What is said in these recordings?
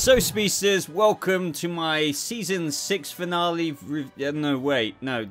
So speedsters, welcome to my season 6 finale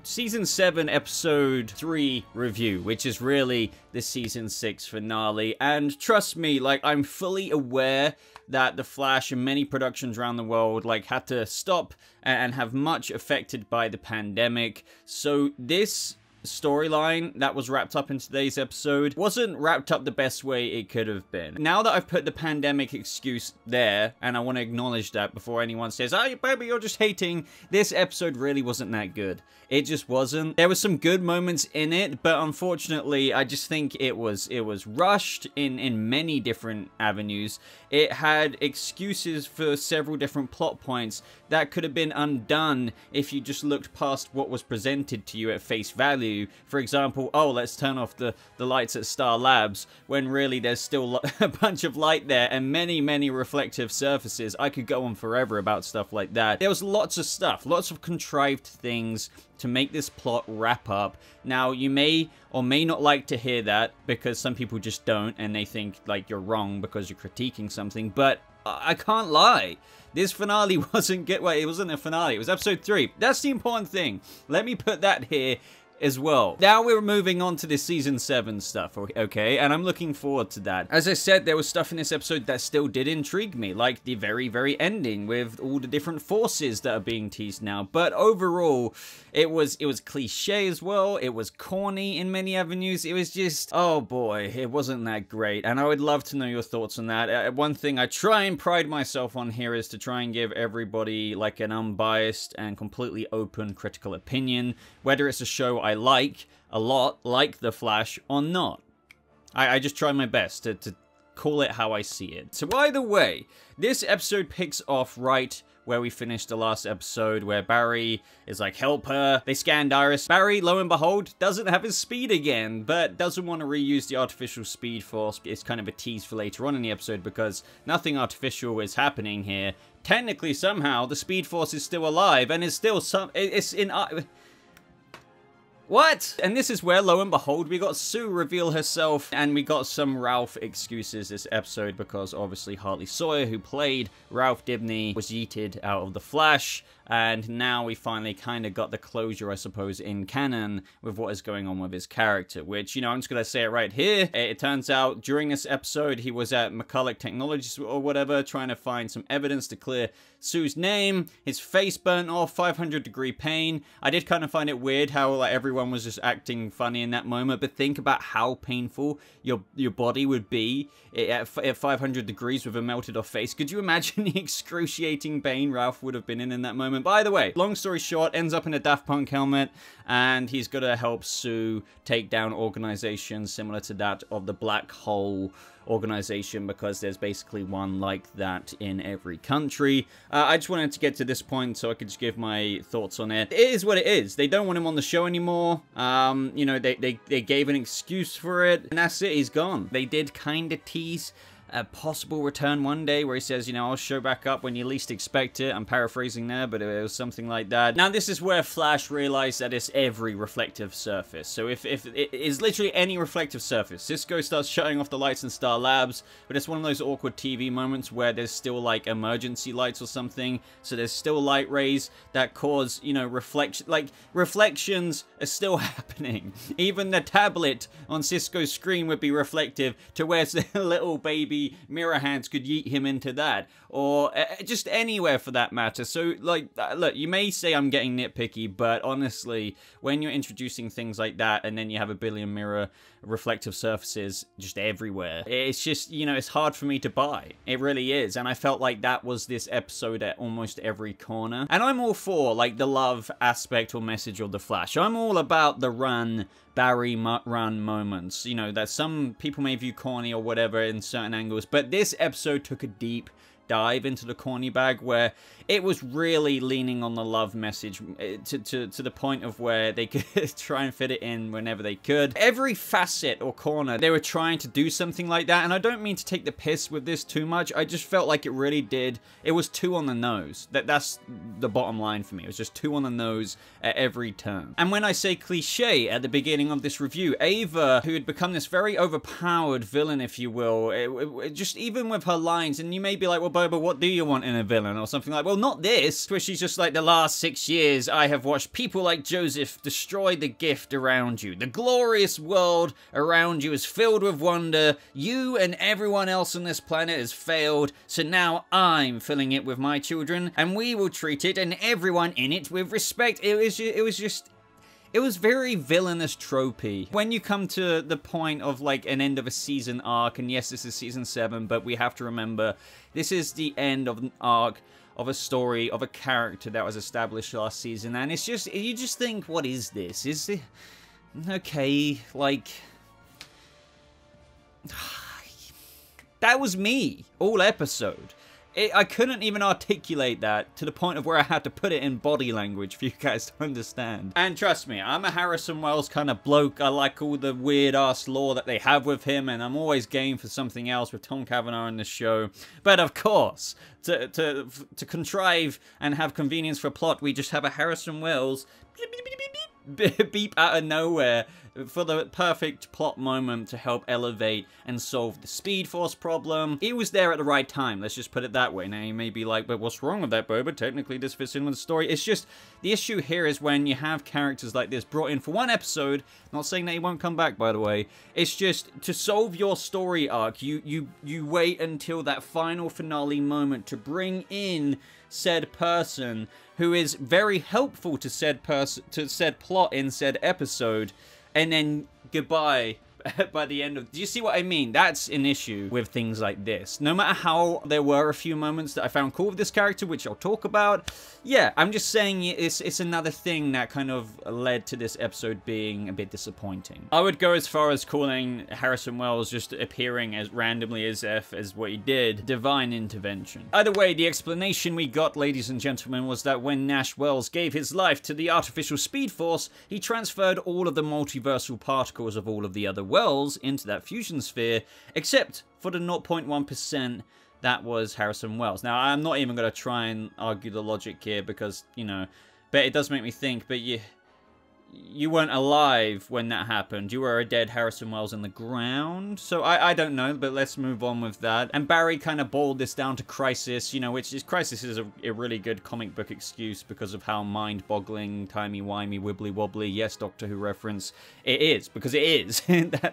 season 7 episode 3 review, which is really the season 6 finale. And trust me, like, I'm fully aware that The Flash and many productions around the world had to stop and have much affected by the pandemic. So this storyline that was wrapped up in today's episode wasn't wrapped up the best way it could have been. Now that I've put the pandemic excuse there, and I want to acknowledge that before anyone says, "Oh, baby, you're just hating," this episode really wasn't that good. It just wasn't. There were some good moments in it, but unfortunately, I just think it was rushed in many different avenues. It had excuses for several different plot points that could have been undone if you just looked past what was presented to you at face value. For example, oh, let's turn off the lights at Star Labs, when really there's still a bunch of light there and many reflective surfaces. I could go on forever about stuff like that. There was lots of stuff, lots of contrived things to make this plot wrap up. Now, you may or may not like to hear that, because some people just don't, and they think like you're wrong because you're critiquing something, but I can't lie. This finale wasn't good. Well, it wasn't a finale, it was episode 3. That's the important thing. Let me put that here as well. Now we're moving on to the season 7 stuff, okay? And I'm looking forward to that. As I said, there was stuff in this episode that still did intrigue me, like the very ending with all the different forces that are being teased now. But overall, it was cliche as well. It was corny in many avenues. It was just, oh boy, it wasn't that great. And I would love to know your thoughts on that. One thing I try and pride myself on here is to try and give everybody like an unbiased and completely open critical opinion, whether it's a show I like a lot, like The Flash, or not. I just try my best to call it how I see it. So either way, this episode picks off right where we finished the last episode, where Barry is like, help her. They scanned Iris. Barry, lo and behold, doesn't have his speed again, but doesn't want to reuse the artificial speed force. It's kind of a tease for later on in the episode, because nothing artificial is happening here. Technically, somehow, the speed force is still alive, and it's still what? And this is where, lo and behold, we got Sue reveal herself, and we got some Ralph excuses this episode, because obviously Hartley Sawyer, who played Ralph Dibny, was yeeted out of The Flash, and now we finally kind of got the closure, I suppose, in canon with what is going on with his character, which, you know, I'm just going to say it right here. It turns out during this episode, he was at McCulloch Technologies or whatever, trying to find some evidence to clear Sue's name. His face burnt off, 500-degree pain. I did kind of find it weird how like everyone was just acting funny in that moment, but think about how painful your body would be at 500 degrees with a melted off face. Could you imagine the excruciating pain Ralph would have been in that moment? By the way, long story short, ends up in a Daft Punk helmet, and he's got to help Sue take down organizations similar to that of the Black Hole organization, because there's basically one like that in every country. I just wanted to get to this point so I could just give my thoughts on it. It is what it is. They don't want him on the show anymore. You know, they gave an excuse for it, and that's it. He's gone. They did kind of tease a possible return one day, where he says, you know, I'll show back up when you least expect it. I'm paraphrasing there, but it was something like that. Now, this is where Flash realized that it's every reflective surface. So if it is literally any reflective surface, Cisco starts shutting off the lights in Star Labs, but it's one of those awkward TV moments where there's still like emergency lights or something. So there's still light rays that cause, you know, reflections are still happening. Even the tablet on Cisco's screen would be reflective, to where the little baby mirror hands could yeet him into that, or just anywhere for that matter. So like, look, you may say I'm getting nitpicky, but honestly, when you're introducing things like that and then you have a billion mirror reflective surfaces just everywhere, it's just, you know, it's hard for me to buy. It really is. And I felt like that was this episode at almost every corner. And I'm all for like the love aspect or message of The Flash. I'm all about the Barry run moments, you know, that some people may view corny or whatever in certain angles, but this episode took a deep dive into the corny bag, where it was really leaning on the love message to the point of where they could try and fit it in whenever they could. Every facet or corner, they were trying to do something like that, and I don't mean to take the piss with this too much. I just felt like it really did. It was too on the nose. That's the bottom line for me. It was just too on the nose at every turn. And when I say cliche at the beginning of this review, Ava, who had become this very overpowered villain, if you will, just even with her lines, and you may be like, well, Boba, what do you want in a villain? Or something like, well, not this. Where she's just like, the last 6 years, I have watched people like Joseph destroy the gift around you. The glorious world around you is filled with wonder. You and everyone else on this planet has failed. So now I'm filling it with my children. And we will treat it and everyone in it with respect. It was very villainous tropey. When you come to the point of like an end of a season arc, and yes, this is season 7, but we have to remember this is the end of an arc of a story of a character that was established last season, and it's just, you just think, what is this? Is it okay? Like, that was me all episode. I couldn't even articulate that to the point of where I had to put it in body language for you guys to understand. And trust me, I'm a Harrison Wells kind of bloke. I like all the weird-ass lore that they have with him, and I'm always game for something else with Tom Cavanaugh in the show. But of course, to contrive and have convenience for plot, we just have a Harrison Wells beep out of nowhere for the perfect plot moment to help elevate and solve the Speed Force problem. It was there at the right time, let's just put it that way. Now you may be like, but what's wrong with that, Boba? Technically this fits in with the story. It's just, the issue here is when you have characters like this brought in for one episode, not saying that he won't come back, by the way, it's just, to solve your story arc, you wait until that final finale moment to bring in said person who is very helpful to said plot in said episode, and then goodbye by the end of... Do you see what I mean? That's an issue with things like this. No matter how there were a few moments that I found cool with this character, which I'll talk about, yeah, I'm just saying it's another thing that kind of led to this episode being a bit disappointing. I would go as far as calling Harrison Wells just appearing as randomly as what he did, divine intervention. Either way, the explanation we got, ladies and gentlemen, was that when Nash Wells gave his life to the artificial Speed Force, he transferred all of the multiversal particles of all of the other Wells into that fusion sphere, except for the 0.1% that was Harrison Wells. Now, I'm not even going to try and argue the logic here because, you know, but it does make me think, but you weren't alive when that happened. You were a dead Harrison Wells in the ground. So I don't know, but let's move on with that. And Barry kind of boiled this down to Crisis, you know, which is, Crisis is a really good comic book excuse because of how mind-boggling, timey-wimey, wibbly-wobbly, yes, Doctor Who reference, it is, because it is.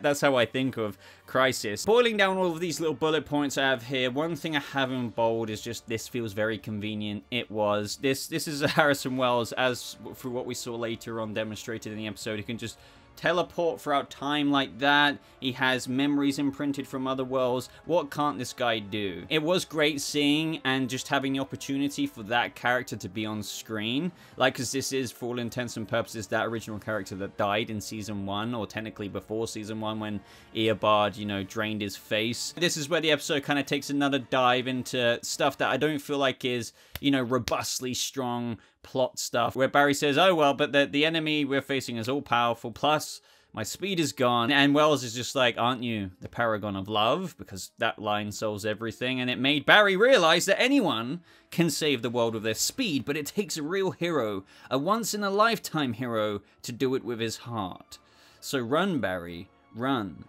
That's how I think of Crisis. Boiling down all of these little bullet points I have here, one thing I have in bold is just, this feels very convenient. It was. This is a Harrison Wells, as for what we saw later on demonstrated in the episode. He can just teleport throughout time like that. He has memories imprinted from other worlds. What can't this guy do? It was great seeing and just having the opportunity for that character to be on screen. Like, because this is, for all intents and purposes, that original character that died in Season 1, or technically before Season 1 when Eobard, you know, drained his face. This is where the episode kind of takes another dive into stuff that I don't feel like is, you know, robustly strong plot stuff, where Barry says, oh well, but the enemy we're facing is all-powerful, plus my speed is gone, and Wells is just like, aren't you the paragon of love? Because that line solves everything, and it made Barry realize that anyone can save the world with their speed, but it takes a real hero, a once-in-a-lifetime hero, to do it with his heart. So run, Barry, run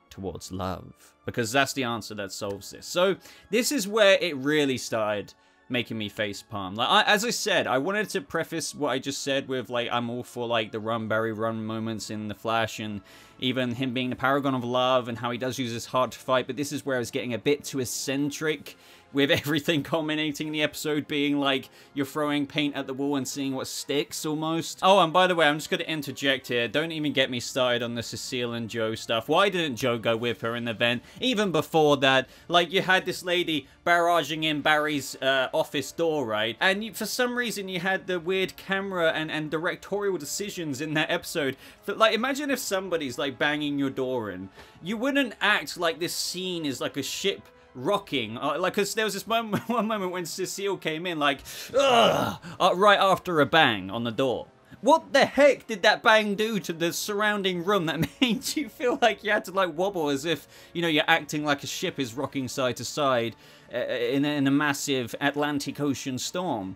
towards love, because that's the answer that solves this. So this is where it really started making me face palm. Like, as I said, I wanted to preface what I just said with, like, I'm all for, like, the run, Barry, run moments in The Flash, and even him being the paragon of love, and how he does use his heart to fight, but this is where I was getting a bit too eccentric, with everything culminating in the episode being like you're throwing paint at the wall and seeing what sticks almost. Oh, and by the way, I'm just going to interject here. Don't even get me started on the Cecile and Joe stuff. Why didn't Joe go with her in the vent? Even before that, like, you had this lady barraging in Barry's office door, right? And for some reason, you had the weird camera and directorial decisions in that episode. But, like, imagine if somebody's, like, banging your door in. You wouldn't act like this scene is like a ship rocking, like, because there was this one moment when Cecile came in, like, ugh, right after a bang on the door. What the heck did that bang do to the surrounding room that made you feel like you had to, like, wobble as if, you know, you're acting like a ship is rocking side to side in a massive Atlantic Ocean storm?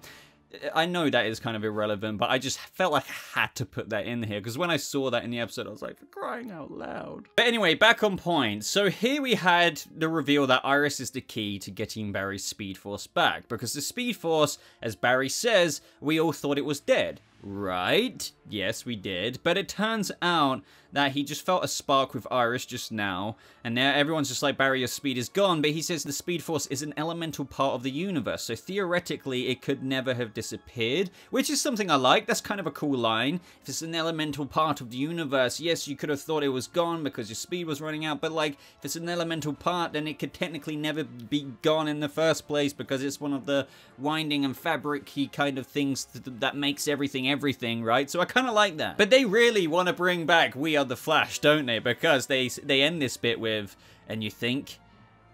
I know that is kind of irrelevant, but I just felt like I had to put that in here, because when I saw that in the episode, I was like, for crying out loud. But anyway, back on point. So here we had the reveal that Iris is the key to getting Barry's Speed Force back, because the Speed Force, as Barry says, we all thought it was dead. Right? Yes, we did. But it turns out that he just felt a spark with Iris just now, and now everyone's just like, Barry, your speed is gone, but he says the Speed Force is an elemental part of the universe, so theoretically it could never have disappeared, which is something I like. That's kind of a cool line. If it's an elemental part of the universe, yes, you could have thought it was gone because your speed was running out, but like, if it's an elemental part, then it could technically never be gone in the first place, because it's one of the winding and fabric-y kind of things that makes everything, right? So I kind of like that. But they really want to bring back We Are the Flash, don't they? Because they end this bit with, and you think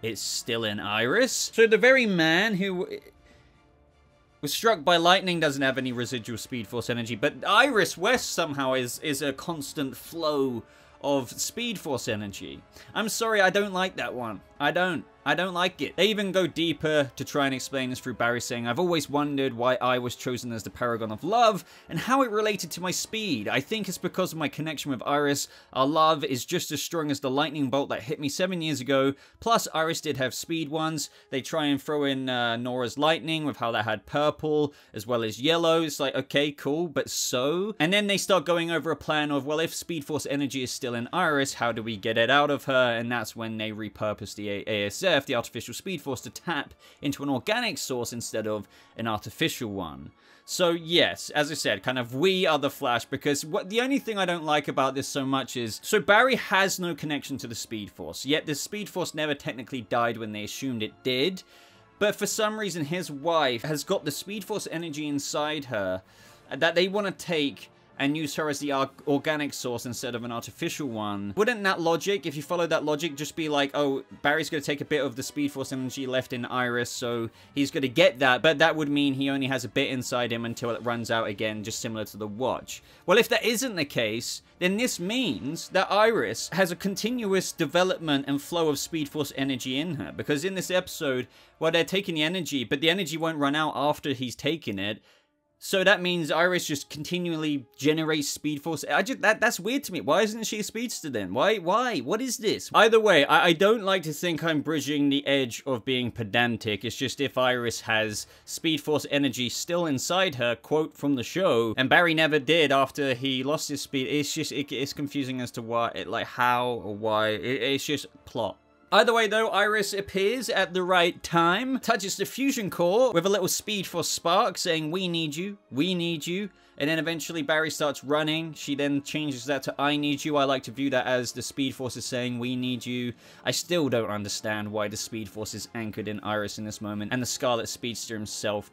it's still in Iris? So the very man who was struck by lightning doesn't have any residual Speed Force energy, but Iris West somehow is a constant flow of Speed Force energy. I'm sorry, I don't like that one. I don't like it. They even go deeper to try and explain this through Barry saying, I've always wondered why I was chosen as the paragon of love and how it related to my speed. I think it's because of my connection with Iris. Our love is just as strong as the lightning bolt that hit me 7 years ago. Plus, Iris did have speed once. They try and throw in Nora's lightning with how that had purple as well as yellow. It's like, okay, cool, but so? And then they start going over a plan of, well, if Speed Force energy is still in Iris, how do we get it out of her? And that's when they repurpose the ASF, the artificial Speed Force, to tap into an organic source instead of an artificial one. So yes, as I said, kind of We Are the Flash, because the only thing I don't like about this so much is, so Barry has no connection to the Speed Force, yet the Speed Force never technically died when they assumed it did, but for some reason his wife has got the Speed Force energy inside her that they want to take and use her as the organic source instead of an artificial one. Wouldn't that logic, if you follow that logic, just be like, oh, Barry's going to take a bit of the Speed Force energy left in Iris, so he's going to get that, but that would mean he only has a bit inside him until it runs out again, just similar to the Watch. Well, if that isn't the case, then this means that Iris has a continuous development and flow of Speed Force energy in her, because in this episode, well, they're taking the energy, but the energy won't run out after he's taken it. So that means Iris just continually generates Speed Force. That's weird to me. Why isn't she a speedster then? Why? What is this? Either way, I don't like to think I'm bridging the edge of being pedantic. It's just if Iris has Speed Force energy still inside her, quote from the show, and Barry never did after he lost his speed, it's just, it's confusing as to why, like how or why. It's just plot. Either way though, Iris appears at the right time, touches the fusion core with a little Speed Force spark saying, we need you, and then eventually Barry starts running. She then changes that to I need you. I like to view that as the Speed Force is saying, we need you. I still don't understand why the Speed Force is anchored in Iris in this moment, and the Scarlet Speedster himself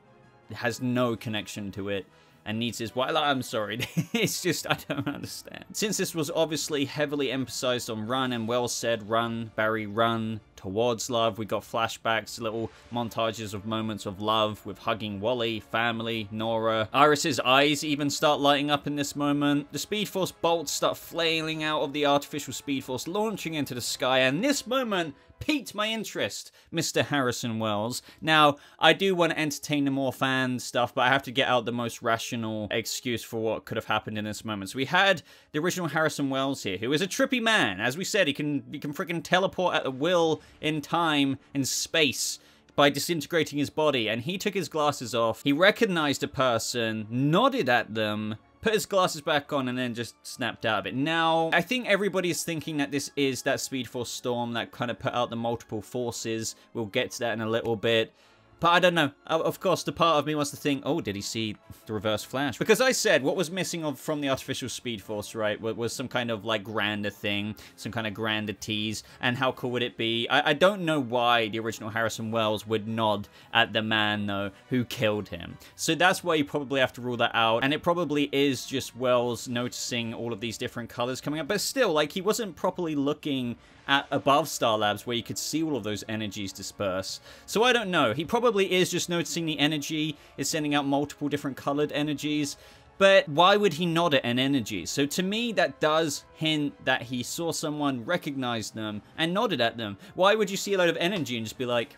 has no connection to it. And needs his wife. I'm sorry, it's just, I don't understand. Since this was obviously heavily emphasized on run, and well said, run, Barry, run towards love. We got flashbacks, little montages of moments of love with hugging Wally, family, Nora. Iris's eyes even start lighting up in this moment. The Speed Force bolts start flailing out of the artificial Speed Force, launching into the sky, and this moment piqued my interest, Mr. Harrison Wells. Now, I do want to entertain the more fan stuff, but I have to get out the most rational excuse for what could have happened in this moment. So we had the original Harrison Wells here, who is a trippy man. As we said, he can freaking teleport at will in time and space by disintegrating his body, and he took his glasses off. He recognized a person, nodded at them, put his glasses back on, and then just snapped out of it. Now, I think everybody is thinking that this is that Speed Force storm that kind of put out the multiple forces. We'll get to that in a little bit. But I don't know. Of course, the part of me wants to think, oh, did he see the Reverse Flash? Because I said what was missing from the artificial Speed Force, right, was some kind of, like, grander thing, some kind of grander tease, and how cool would it be? I don't know why the original Harrison Wells would nod at the man, though, who killed him. So that's why you probably have to rule that out, and it probably is just Wells noticing all of these different colors coming up. But still, like, he wasn't properly looking at above Star Labs where you could see all of those energies disperse. So I don't know. He probably is just noticing the energy is sending out multiple different colored energies. But why would he nod at an energy? So to me, that does hint that he saw someone, recognized them, and nodded at them. Why would you see a load of energy and just be like,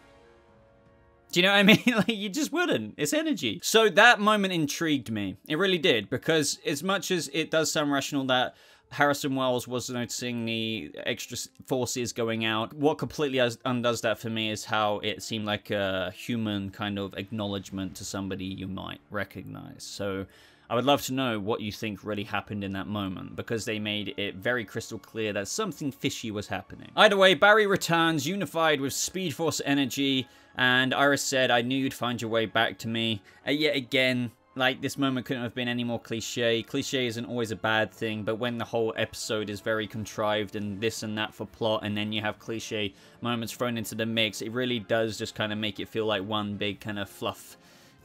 Do you know what I mean? Like, you just wouldn't. It's energy. So that moment intrigued me. It really did, because as much as it does sound rational that Harrison Wells was noticing the extra forces going out, what completely undoes that for me is how it seemed like a human kind of acknowledgement to somebody you might recognize. So I would love to know what you think really happened in that moment, because they made it very crystal clear that something fishy was happening. Either way, Barry returns, unified with Speed Force energy, and Iris said, "I knew you'd find your way back to me." Yet again, like, this moment couldn't have been any more cliche. Cliche isn't always a bad thing, but when the whole episode is very contrived and this and that for plot, and then you have cliche moments thrown into the mix, it really does just kind of make it feel like one big kind of fluff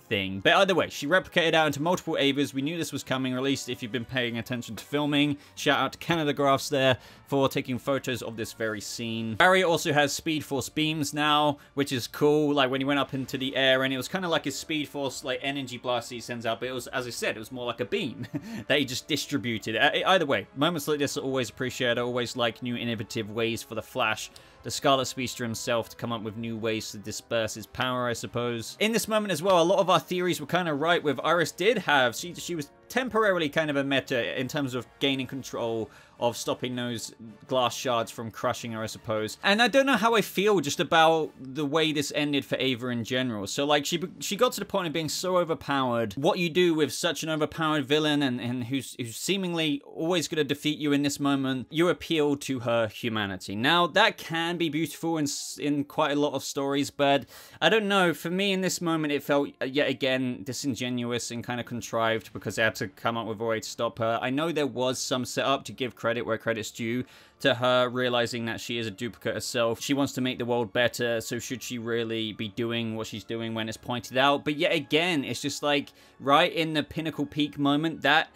thing. But either way, she replicated out into multiple Avas. We knew this was coming, or at least if you've been paying attention to filming. Shout out to Canada Graphs there for taking photos of this very scene. Barry also has Speed Force beams now, which is cool. Like, when he went up into the air, and it was kind of like his Speed Force, like, energy blast he sends out, but it was, as I said, it was more like a beam that he just distributed. Either way, moments like this are always appreciated. I always like new innovative ways for the Flash, the Scarlet Speedster himself, to come up with new ways to disperse his power, I suppose. In this moment as well, a lot of our theories were kind of right with Iris did have, she was temporarily kind of a meta in terms of gaining control of stopping those glass shards from crushing her, I suppose. And I don't know how I feel just about the way this ended for Ava in general. So, like, she got to the point of being so overpowered. What you do with such an overpowered villain and who's seemingly always going to defeat you in this moment, you appeal to her humanity. Now, that can be beautiful in quite a lot of stories, but I don't know. For me, in this moment, it felt, yet again, disingenuous and kind of contrived, because they had to come up with a way to stop her. I know there was some setup to give credit where credit's due to her realizing that she is a duplicate herself. She wants to make the world better, so should she really be doing what she's doing when it's pointed out? But yet again, it's just like, right in the pinnacle peak moment, that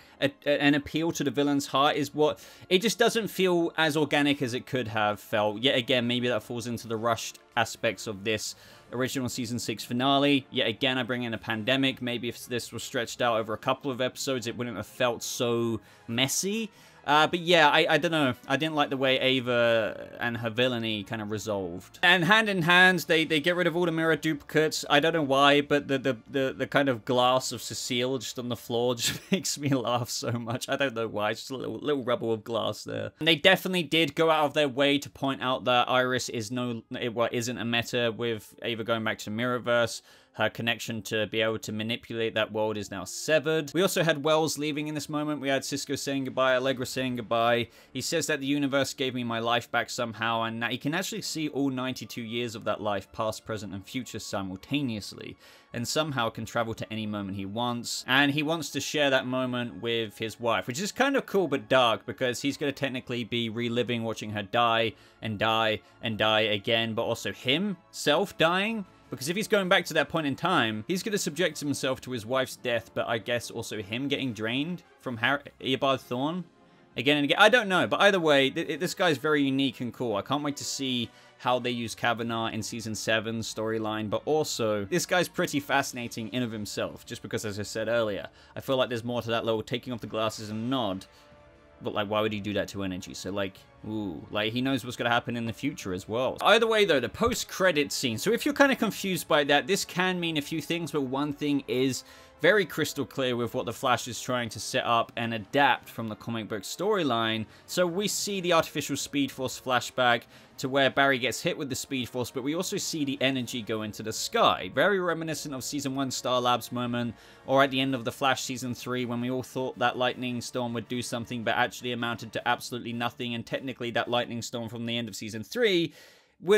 an appeal to the villain's heart is what, it just doesn't feel as organic as it could have felt. Yet again, maybe that falls into the rushed aspects of this original season 6 finale. Yet again, I bring in a pandemic. Maybe if this was stretched out over a couple of episodes, it wouldn't have felt so messy. But yeah, I don't know. I didn't like the way Ava and her villainy kind of resolved. And hand in hand, they get rid of all the mirror duplicates. I don't know why, but the kind of glass of Cecile just on the floor just makes me laugh so much. I don't know why. It's just a little rubble of glass there. And they definitely did go out of their way to point out that Iris is isn't a meta with Ava going back to the Mirrorverse. Her connection to be able to manipulate that world is now severed. We also had Wells leaving in this moment. We had Cisco saying goodbye, Allegra saying goodbye. He says that the universe gave me my life back somehow, and that he can actually see all 92 years of that life, past, present, and future simultaneously, and somehow can travel to any moment he wants. And he wants to share that moment with his wife, which is kind of cool but dark, because he's going to technically be reliving watching her die and die and die again, but also himself dying. Because if he's going back to that point in time, he's going to subject himself to his wife's death, but I guess also him getting drained from Eobard Thawne again and again. I don't know, but either way, this guy's very unique and cool. I can't wait to see how they use Kavanaugh in Season 7's storyline, but also, this guy's pretty fascinating in of himself, just because, as I said earlier, I feel like there's more to that little taking off the glasses and nod. But, like, why would he do that to energy? So, like, ooh, like, he knows what's going to happen in the future as well. Either way, though, the post-credit scene. So if you're kind of confused by that, this can mean a few things, but one thing is very crystal clear with what the Flash is trying to set up and adapt from the comic book storyline. So we see the artificial Speed Force flashback to where Barry gets hit with the Speed Force, but we also see the energy go into the sky. Very reminiscent of Season 1 Star Labs moment, or at the end of The Flash Season 3 when we all thought that lightning storm would do something but actually amounted to absolutely nothing, and technically that lightning storm from the end of Season 3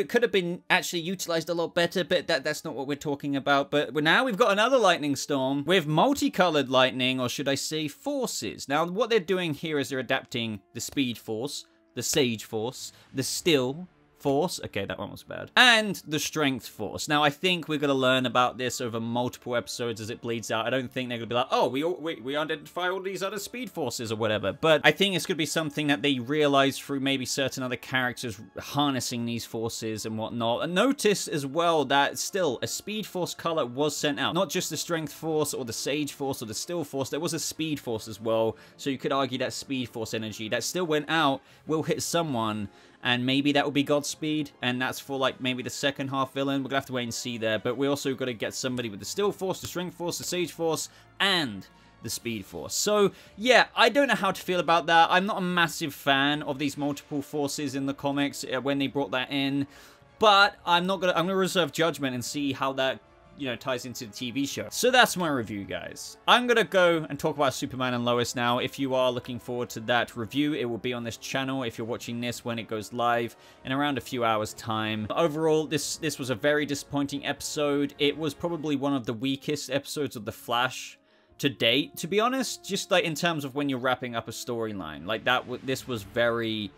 could have been actually utilized a lot better, but that's not what we're talking about. But now we've got another lightning storm with multicolored lightning, or should I say forces. Now, what they're doing here is they're adapting the Speed Force, the Sage Force, the Still Force. Okay, that one was bad. And the Strength Force. Now, I think we're going to learn about this over multiple episodes as it bleeds out. I don't think they're going to be like, oh, we identify all these other Speed Forces or whatever. But I think it's going to be something that they realize through maybe certain other characters harnessing these forces and whatnot. And notice as well that still a Speed Force color was sent out. Not just the Strength Force or the Sage Force or the Still Force. There was a Speed Force as well. So you could argue that Speed Force energy that still went out will hit someone. and maybe that will be Godspeed, and that's for like maybe the second half villain. We're gonna have to wait and see there, but we also got to get somebody with the Still Force, the Strength Force, the Sage Force, and the Speed Force. So yeah, I don't know how to feel about that. I'm not a massive fan of these multiple forces in the comics when they brought that in, but I'm gonna reserve judgment and see how that, you know, ties into the TV show. So that's my review, guys. I'm gonna go and talk about Superman and Lois now. If you are looking forward to that review, it will be on this channel if you're watching this when it goes live in around a few hours time. Overall, this was a very disappointing episode. It was probably one of the weakest episodes of The Flash to date, to be honest, just like in terms of when you're wrapping up a storyline. Like this was very,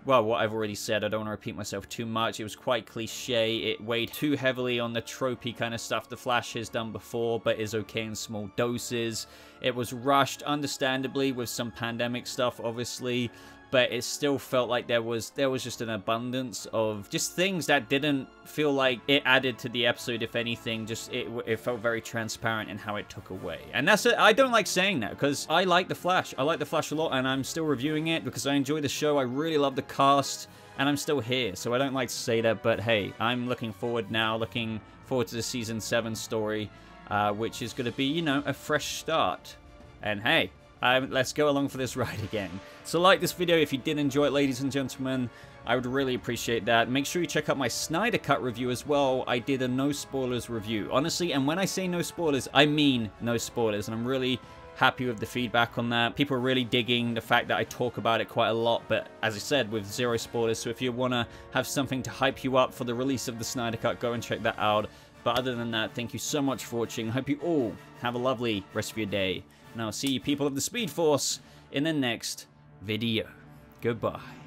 well, what I've already said, I don't want to repeat myself too much. It was quite cliche. It weighed too heavily on the tropey kind of stuff the Flash has done before, but is okay in small doses. It was rushed, understandably, with some pandemic stuff, obviously, but it still felt like there was just an abundance of just things that didn't feel like it added to the episode. If anything, just it felt very transparent in how it took away. And that's it. I don't like saying that because I like The Flash. I like The Flash a lot, and I'm still reviewing it because I enjoy the show. I really love the cast, and I'm still here, so I don't like to say that. But hey, I'm looking forward to the Season 7 story, which is going to be, you know, a fresh start. And hey, let's go along for this ride again. So like this video if you did enjoy it, ladies and gentlemen. I would really appreciate that. Make sure you check out my Snyder Cut review as well. I did a no spoilers review. Honestly, and when I say no spoilers, I mean no spoilers. And I'm really happy with the feedback on that. People are really digging the fact that I talk about it quite a lot, but as I said, with zero spoilers. So if you want to have something to hype you up for the release of the Snyder Cut, go and check that out. But other than that, thank you so much for watching. I hope you all have a lovely rest of your day. And I'll see you people of the Speed Force in the next video. Goodbye.